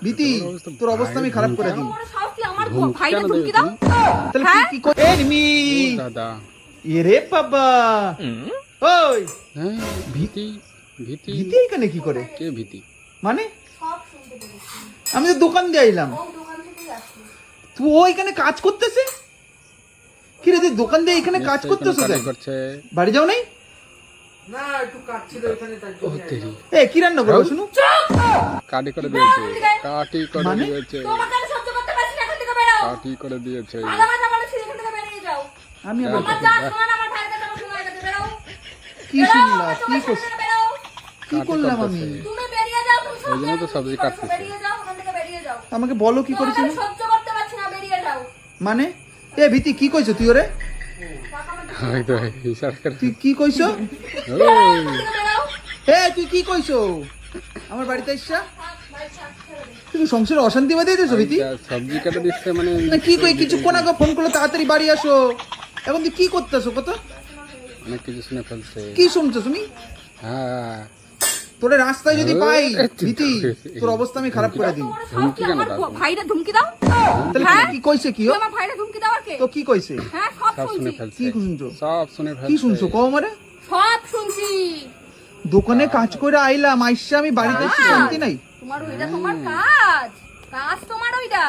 ভীতি তোর অবস্থা আমি খারাপ করে দিই। আমার ভাইটা ধমকি দাও। তাহলে কি করে নিমি দাদা এরে বাবা ওই হ্যাঁ ভীতি ভীতি ভীতি এখানে কি করে কে ভীতি মানে আমি তো দোকান দিয়ে আইলাম তুই ও এখানে কাজ করতেছে কি রে তুই দোকান দিয়ে এখানে কাজ করতেছ করছে বাড়ি যাও নাই না একটু কাট ছিল এখানে তাই ও তেরি এ কি রান্না করবো শুনু কাটি করে দিয়েছে কাটি করে মানে? দিয়েছে তোমাকে আমি সহ্য করতে পারছি না, এখান থেকে বেরো। কাটি করে দিয়েছে ভালো কথা বলেছি, এখান থেকে বেরিয়ে যাও। আমি আবার আমার যা শোনা আমার ভাইয়ের কাছে আমার শোনা গেছে, বেরো। কি বেরো, শুনলা আমার কি চোখের করছ সামনে বেরো। কি করলাম আমি তুমি বেরিয়ে যাও, তুমি ওই জন্য তো সবজি কাটতেছে। বেরিয়ে যাও, ওখান থেকে বেরিয়ে যাও। আমাকে বলো কি তোমাকে করেছিস আমি সহ্য করতে পারছি না, বেরিয়ে যাও। মানে এ ভীতি কি কইছো তুই ওরে আমি তো হিসাব করে তুই কি কইছো ওই, এখান থেকে বেরো। এ তুই কি কইছো আমার বাড়িতে এসছা ভাই ছাড়, ছেড়ে দে। তুমি সংসারে অশান্তি বাঁধিয়ে দিয়েছো ভীতি সবজি কাটা দিচ্ছে মানে না কি কই কিছুক্ষণ আগে ফোন করলে তাড়াতাড়ি বাড়ি আসো এখন তুই কি করতেছো কত অনেক কিছু শুনে ফেলছে কি শুনছো তুমি হ্যাঁ তোরে রাস্তায় যদি পাই এ, তুই ভীতি তোর অবস্থা আমি খারাপ করে দিই তোমার ধমকি কেন আমার দাও? ভাইরা ধমকি দাও। তাহলে হ্যাঁ? কি কইছে কি তুই ও আমার ভাইরা ধমকি দাও আর কে? তো কি কইছে হ্যাঁ, সব সব শুনে শুনছি। ফেলছে কি শুনছো সব শুনে ফেলছে কি শুনছো কও আমারে সব শুনছি। দোকানে কাজ করে আইলাম আইসা আমি বাড়িতে এসে শান্তি নাই তোমার ওইটা তোমার কাজ, কাজ তোমার ওইটা।